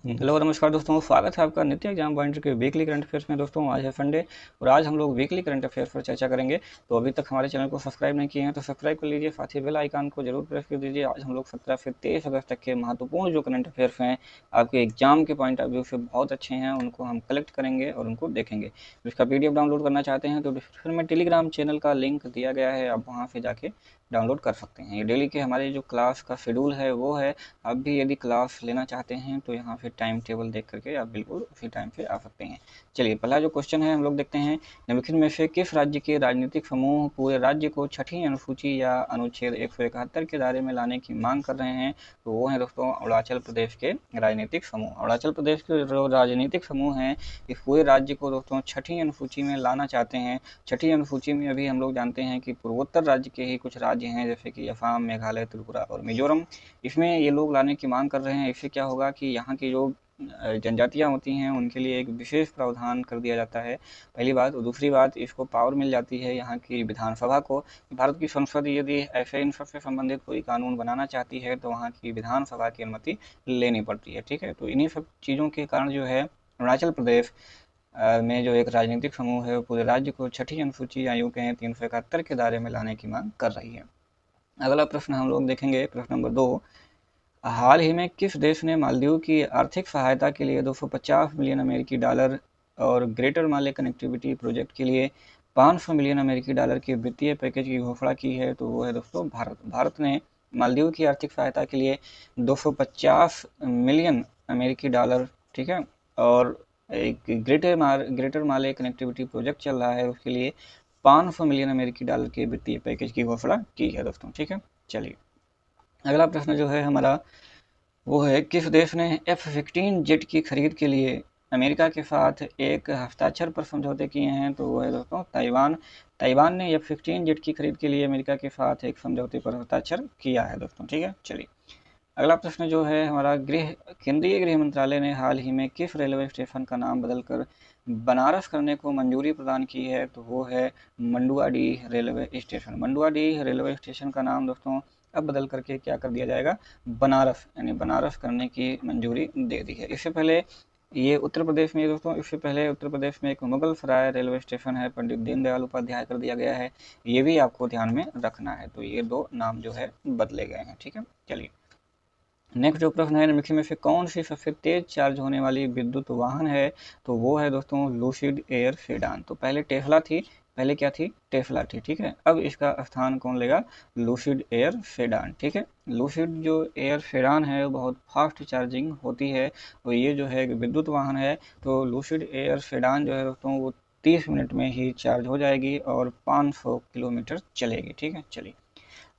Hello नमस्कार दोस्तों, स्वागत है आपका नित्य एग्जाम पॉइंट के वीकली करंट अफेयर्स में। दोस्तों आज है संडे और आज हम लोग वीकली करंट अफेयर्स पर चर्चा करेंगे। तो अभी तक हमारे चैनल को सब्सक्राइब नहीं किए हैं तो सब्सक्राइब कर लीजिए, साथ ही बेल आइकन को जरूर प्रेस कर दीजिए। आज हम लोग 17 से 23 अगस्त तक के महत्वपूर्ण जो करंट अफेयर्स हैं आपके एग्जाम के पॉइंट ऑफ व्यू से बहुत अच्छे हैं, उनको हम कलेक्ट करेंगे और उनको देखेंगे। इसका PDF डाउनलोड करना चाहते हैं तो डिस्क्रिप्शन में टेलीग्राम चैनल का लिंक दिया गया है, आप वहाँ से जाके डाउनलोड कर सकते हैं। ये डेली के हमारे जो क्लास का शेड्यूल है वो है। आप भी यदि क्लास लेना चाहते हैं तो यहाँ पे टाइम टेबल देख करके आप बिल्कुल उसी टाइम पे आ सकते हैं। चलिए पहला जो क्वेश्चन है हम लोग देखते हैं, निम्नलिखित में से किस राज्य के राजनीतिक समूह पूरे राज्य को छठी अनुसूची या अनुच्छेद 171 के दायरे में लाने की मांग कर रहे हैं? तो वो है दोस्तों अरुणाचल प्रदेश के राजनीतिक समूह। अरुणाचल प्रदेश के जो राजनीतिक समूह हैं इस पूरे राज्य को दोस्तों छठी अनुसूची में लाना चाहते हैं। छठी अनुसूची में अभी हम लोग जानते हैं कि पूर्वोत्तर राज्य के ही कुछ राज्य हैं जैसे कि असम, मेघालय, त्रिपुरा और मिजोरम, इसमें ये लोग लाने की मांग कर रहे हैं। इससे क्या होगा कि यहाँ की जो जनजातियाँ होती हैं उनके लिए एक विशेष प्रावधान कर दिया जाता है, पहली बात। और दूसरी बात, इसको पावर मिल जाती है यहाँ की विधानसभा को। भारत की संसद यदि ऐसे इन सबसे संबंधित कोई कानून बनाना चाहती है तो वहाँ की विधानसभा की अनुमति लेनी पड़ती है, ठीक है। तो इन्हीं सब चीज़ों के कारण जो है अरुणाचल प्रदेश में जो एक राजनीतिक समूह है वो पूरे राज्य को छठी अनुसूची या यूँ कहें 371 के दायरे में लाने की मांग कर रही है। अगला प्रश्न हम लोग देखेंगे, प्रश्न नंबर 2। हाल ही में किस देश ने मालदीव की आर्थिक सहायता के लिए 250 मिलियन अमेरिकी डॉलर और ग्रेटर माले कनेक्टिविटी प्रोजेक्ट के लिए 500 मिलियन अमेरिकी डॉलर के वित्तीय पैकेज की घोषणा की है? तो वो है दोस्तों भारत। भारत ने मालदीव की आर्थिक सहायता के लिए 250 मिलियन अमेरिकी डॉलर, ठीक है, और एक ग्रेटर माले कनेक्टिविटी प्रोजेक्ट चल रहा है उसके लिए 500 मिलियन अमेरिकी डॉलर के वित्तीय पैकेज की घोषणा की है दोस्तों, ठीक है। चलिए अगला प्रश्न जो है हमारा वो है, किस देश ने F-15 जेट की खरीद के लिए अमेरिका के साथ एक हस्ताक्षर पर समझौते किए हैं? तो वो है दोस्तों ताइवान। ताइवान ने F-15 जेट की खरीद के लिए अमेरिका के साथ एक समझौते पर हस्ताक्षर किया है दोस्तों, ठीक है। चलिए अगला प्रश्न जो है हमारा, केंद्रीय गृह मंत्रालय ने हाल ही में किस रेलवे स्टेशन का नाम बदलकर बनारस करने को मंजूरी प्रदान की है? तो वो है Manduadih railway station. Manduadih railway station का नाम दोस्तों अब बदल करके क्या कर दिया जाएगा, बनारस, यानी बनारस करने की मंजूरी दे दी है। इससे पहले ये उत्तर प्रदेश में दोस्तों, इससे पहले उत्तर प्रदेश में एक मुगल सराय रेलवे स्टेशन है, पंडित दीनदयाल उपाध्याय कर दिया गया है, ये भी आपको ध्यान में रखना है। तो ये दो नाम जो है बदले गए हैं, ठीक है। चलिए नेक्स्ट जो प्रश्न है, निम्नलिखित में से कौन सी सबसे तेज चार्ज होने वाली विद्युत वाहन है? तो वो है दोस्तों लूसिड एयर सेडान। तो पहले टेस्ला थी, पहले क्या थी, टेस्ला थी, ठीक है। अब इसका स्थान कौन लेगा, लूसिड एयर सेडान, ठीक है। लूसिड जो एयर सेडान है वो बहुत फास्ट चार्जिंग होती है और ये जो है विद्युत वाहन है। तो लूसिड एयर सेडान जो है दोस्तों वो 30 मिनट में ही चार्ज हो जाएगी और 500 किलोमीटर चलेगी, ठीक है। चलिए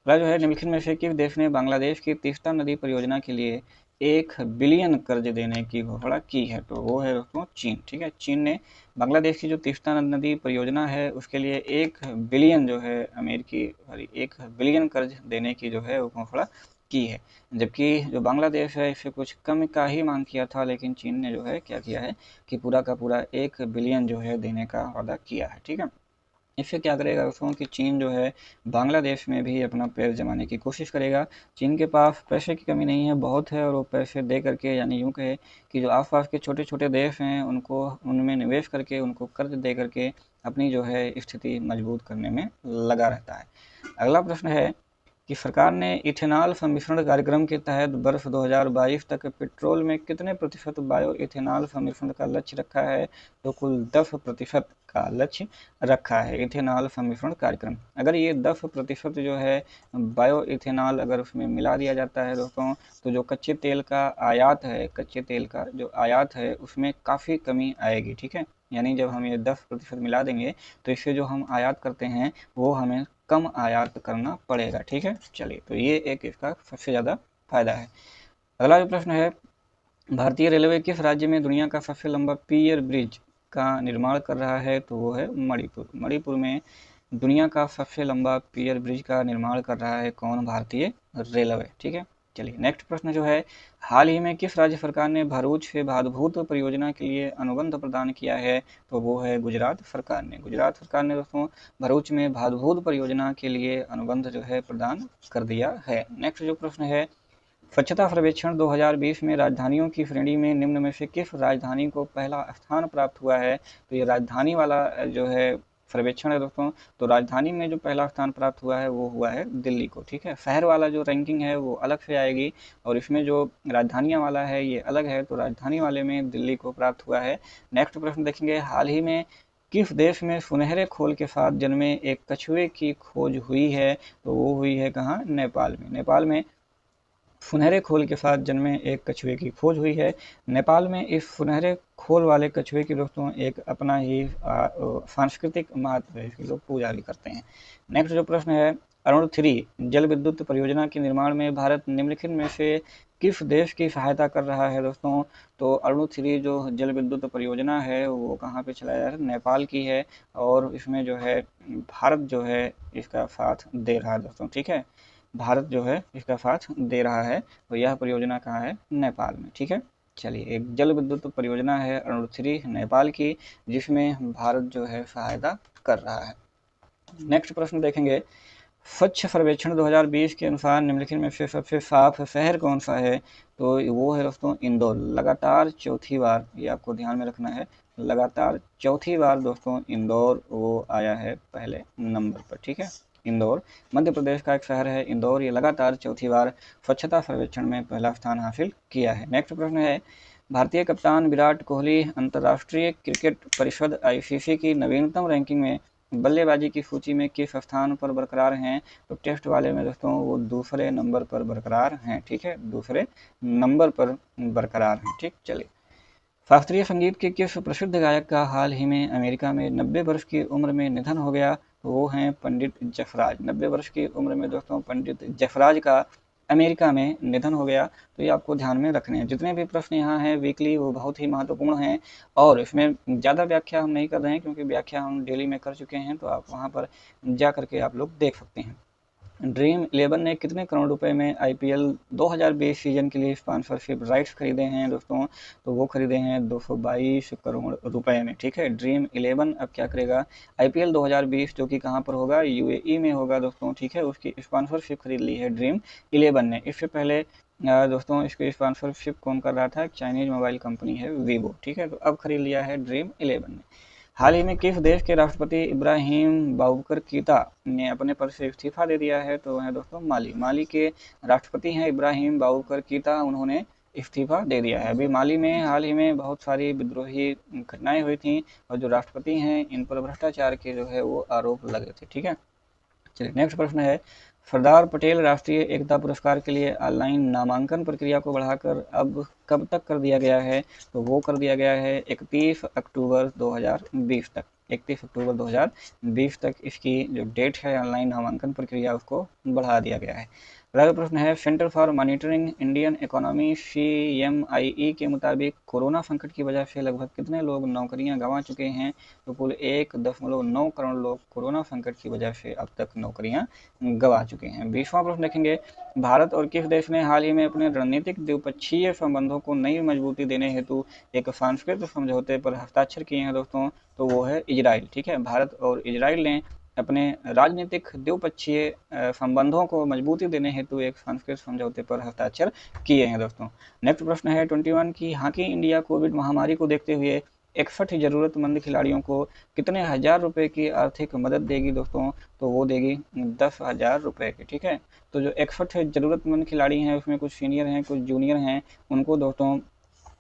अगला जो है, निम्नलिखित में से किस देश ने बांग्लादेश की तीस्ता नदी परियोजना के लिए 1 बिलियन कर्ज देने की घोषणा की है? तो वो है दोस्तों चीन, ठीक है। चीन ने बांग्लादेश की जो तीस्ता नदी परियोजना है उसके लिए 1 बिलियन जो है अमेरिकी, सॉरी 1 बिलियन कर्ज देने की जो है वो घोषणा की है। जबकि जो बांग्लादेश है इससे कुछ कम का ही मांग किया था, लेकिन चीन ने जो है क्या किया है कि पूरा का पूरा 1 बिलियन जो है देने का वादा किया है, ठीक है। इससे क्या करेगा दोस्तों कि चीन जो है बांग्लादेश में भी अपना पैर जमाने की कोशिश करेगा। चीन के पास पैसे की कमी नहीं है, बहुत है, और वो पैसे दे करके, यानी यूँ कहे कि जो आसपास के छोटे छोटे देश हैं उनको उनमें निवेश करके उनको कर्ज दे करके अपनी जो है स्थिति मजबूत करने में लगा रहता है। अगला प्रश्न है कि सरकार ने इथेनॉल सम्मिश्रण कार्यक्रम के तहत वर्ष 2022 तक पेट्रोल में कितने प्रतिशत बायो इथेनॉल सम्मिश्रण का लक्ष्य रखा है? तो कुल 10% का लक्ष्य रखा है इथेनॉल सम्मिश्रण कार्यक्रम। अगर ये 10% जो है बायो इथेनॉल अगर उसमें मिला दिया जाता है दोस्तों, तो जो कच्चे तेल का आयात है, कच्चे तेल का जो आयात है उसमें काफ़ी कमी आएगी, ठीक है। यानी जब हम ये 10% मिला देंगे तो इससे जो हम आयात करते हैं वो हमें कम आयात करना पड़ेगा, ठीक है। चलिए तो ये एक इसका सबसे ज़्यादा फायदा है। अगला जो प्रश्न है, भारतीय रेलवे किस राज्य में दुनिया का सबसे लंबा पियर ब्रिज का निर्माण कर रहा है? तो वो है मणिपुर। मणिपुर में दुनिया का सबसे लंबा पियर ब्रिज का निर्माण कर रहा है कौन, भारतीय रेलवे, ठीक है। चलिए नेक्स्ट प्रश्न जो है, हाल ही में किस राज्य सरकार ने भरूच से भादभूत परियोजना के लिए अनुबंध प्रदान किया है? तो वो है गुजरात सरकार ने। गुजरात सरकार ने दोस्तों भरूच में भादभूत परियोजना के लिए अनुबंध जो है प्रदान कर दिया है। नेक्स्ट जो प्रश्न है, स्वच्छता सर्वेक्षण 2020 में राजधानियों की श्रेणी में निम्न में से किस राजधानी को पहला स्थान प्राप्त हुआ है? तो ये राजधानी वाला जो है सर्वेक्षण है दोस्तों। तो राजधानी में जो पहला स्थान प्राप्त हुआ है वो हुआ है दिल्ली को, ठीक है। शहर वाला जो रैंकिंग है वो अलग से आएगी और इसमें जो राजधानियाँ वाला है ये अलग है, तो राजधानी वाले में दिल्ली को प्राप्त हुआ है। नेक्स्ट प्रश्न देखेंगे, हाल ही में किस देश में सुनहरे खोल के साथ जन्मे एक कछुए की खोज हुई है? तो वो हुई है कहाँ? नेपाल में। नेपाल में सुनहरे खोल के साथ जन्मे एक कछुए की खोज हुई है। नेपाल में इस सुनहरे खोल वाले कछुए की दोस्तों एक अपना ही सांस्कृतिक महत्व है, इसकी लोग पूजा भी करते हैं। नेक्स्ट जो प्रश्न है, अरुण 3 जल विद्युत परियोजना के निर्माण में भारत निम्नलिखित में से किस देश की सहायता कर रहा है दोस्तों? तो अरुण 3 जो जल विद्युत परियोजना है वो कहाँ पे चलाया जा रहा है? नेपाल की है और इसमें जो है भारत जो है इसका साथ दे रहा है दोस्तों, ठीक है। भारत जो है इसका साथ दे रहा है, तो यह परियोजना कहाँ है? नेपाल में, ठीक है। चलिए, एक जल विद्युत परियोजना है अरुण 3 नेपाल की, जिसमें भारत जो है सहायता कर रहा है। नेक्स्ट प्रश्न देखेंगे, स्वच्छ सर्वेक्षण 2020 के अनुसार निम्नलिखित में से सबसे साफ शहर कौन सा है? तो वो है दोस्तों इंदौर। लगातार चौथी बार, ये आपको ध्यान में रखना है, लगातार चौथी बार दोस्तों इंदौर वो आया है पहले नंबर पर, ठीक है। इंदौर मध्य प्रदेश का एक शहर है इंदौर, ये लगातार चौथी बार स्वच्छता सर्वेक्षण में पहला स्थान हासिल किया है। नेक्स्ट प्रश्न है, भारतीय कप्तान विराट कोहली अंतर्राष्ट्रीय क्रिकेट परिषद ICC की नवीनतम रैंकिंग में बल्लेबाजी की सूची में किस स्थान पर बरकरार हैं? तो टेस्ट वाले में दोस्तों वो दूसरे नंबर पर बरकरार हैं, ठीक है, दूसरे नंबर पर बरकरार हैं, ठीक। चलिए, शास्त्रीय संगीत के किस प्रसिद्ध गायक का हाल ही में अमेरिका में 90 वर्ष की उम्र में निधन हो गया? तो वो हैं पंडित जसराज। 90 वर्ष की उम्र में दोस्तों पंडित जसराज का अमेरिका में निधन हो गया। तो ये आपको ध्यान में रखने हैं। जितने भी प्रश्न यहाँ हैं वीकली वो बहुत ही महत्वपूर्ण हैं और इसमें ज़्यादा व्याख्या हम नहीं कर रहे हैं क्योंकि व्याख्या हम डेली में कर चुके हैं, तो आप वहाँ पर जा करके आप लोग देख सकते हैं। ड्रीम 11 ने कितने करोड़ रुपए में IPL 2020 सीजन के लिए स्पॉन्सरशिप राइट्स खरीदे हैं दोस्तों? तो वो खरीदे हैं 222 करोड़ रुपए में, ठीक है। ड्रीम 11 अब क्या करेगा? IPL 2020 जो कि कहाँ पर होगा? UAE में होगा दोस्तों, ठीक है। उसकी स्पॉन्सरशिप खरीद ली है ड्रीम 11 ने। इससे पहले दोस्तों इसकी स्पॉन्सरशिप कौन कर रहा था? चाइनीज मोबाइल कंपनी है वीवो, ठीक है। तो अब खरीद लिया है ड्रीम 11 ने। हाल ही में किस देश के राष्ट्रपति इब्राहिम बाबुकर कीता ने अपने पद से इस्तीफा दे दिया है? तो है दोस्तों माली। माली के राष्ट्रपति हैं इब्राहिम बाबुकर कीता, उन्होंने इस्तीफा दे दिया है। अभी माली में हाल ही में बहुत सारी विद्रोही घटनाएं हुई थी और जो राष्ट्रपति हैं इन पर भ्रष्टाचार के जो है वो आरोप लगे थे, ठीक है। चलिए, नेक्स्ट प्रश्न है, सरदार पटेल राष्ट्रीय एकता पुरस्कार के लिए ऑनलाइन नामांकन प्रक्रिया को बढ़ाकर अब कब तक कर दिया गया है? तो वो कर दिया गया है 31 अक्टूबर 2020 तक। 31 अक्टूबर 2020 तक इसकी जो डेट है ऑनलाइन नामांकन प्रक्रिया उसको बढ़ा दिया गया है। अगला प्रश्न है, centre for monitoring Indian economy CMIE के मुताबिक कोरोना संकट की वजह से लगभग कितने लोग नौकरियां गंवा चुके हैं? तो कुल 1.9 करोड़ लोग कोरोना संकट की वजह से अब तक नौकरियां गंवा चुके हैं। 20वां प्रश्न देखेंगे, भारत और किस देश ने हाल ही में अपने रणनीतिक द्विपक्षीय संबंधों को नई मजबूती देने हेतु एक सांस्कृतिक समझौते पर हस्ताक्षर किए हैं दोस्तों? तो वो है इजराइल, ठीक है। भारत और इजराइल ने अपने राजनीतिक द्विपक्षीय संबंधों को मजबूती देने हेतु एक सांस्कृतिक समझौते पर हस्ताक्षर किए हैं दोस्तों। नेक्स्ट प्रश्न है 21 की हॉकी इंडिया कोविड महामारी को देखते हुए 61 जरूरतमंद खिलाड़ियों को कितने हजार रुपए की आर्थिक मदद देगी दोस्तों? तो वो देगी 10,000 रुपए की, ठीक है। तो जो 61 जरूरतमंद खिलाड़ी हैं उसमें कुछ सीनियर हैं कुछ जूनियर हैं, उनको दोस्तों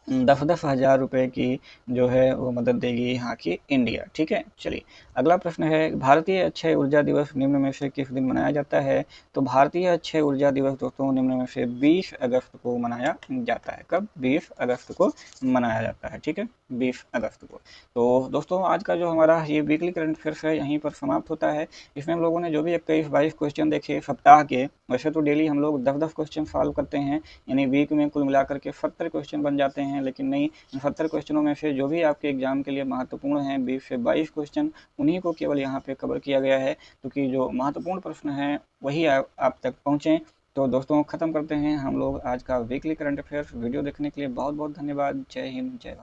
10-10 हज़ार रुपये की जो है वो मदद देगी हॉकी इंडिया, ठीक है। चलिए, अगला प्रश्न है, भारतीय अक्षय ऊर्जा दिवस निम्न में से किस दिन मनाया जाता है? तो भारतीय अक्षय ऊर्जा दिवस दोस्तों निम्न में से 20 अगस्त को मनाया जाता है। कब? 20 अगस्त को मनाया जाता है, ठीक है, 20 अगस्त को। तो दोस्तों आज का जो हमारा ये वीकली करंट अफेयर्स है यहीं पर समाप्त होता है। इसमें हम लोगों ने जो भी 21-22 क्वेश्चन देखे सप्ताह के, वैसे तो डेली हम लोग 10-10 क्वेश्चन सॉल्व करते हैं, यानी वीक में कुल मिलाकर के 70 क्वेश्चन बन जाते हैं। लेकिन नहीं, इन 70 क्वेश्चनों में से जो भी आपके एग्जाम के लिए महत्वपूर्ण हैं 20 से 22 क्वेश्चन, उन्हीं को केवल यहाँ पे कवर किया गया है, क्योंकि जो महत्वपूर्ण प्रश्न हैं वही आप तक पहुँचें। तो दोस्तों खत्म करते हैं हम लोग आज का वीकली करंट अफेयर्स। वीडियो देखने के लिए बहुत बहुत धन्यवाद। जय हिंद, जय भारत।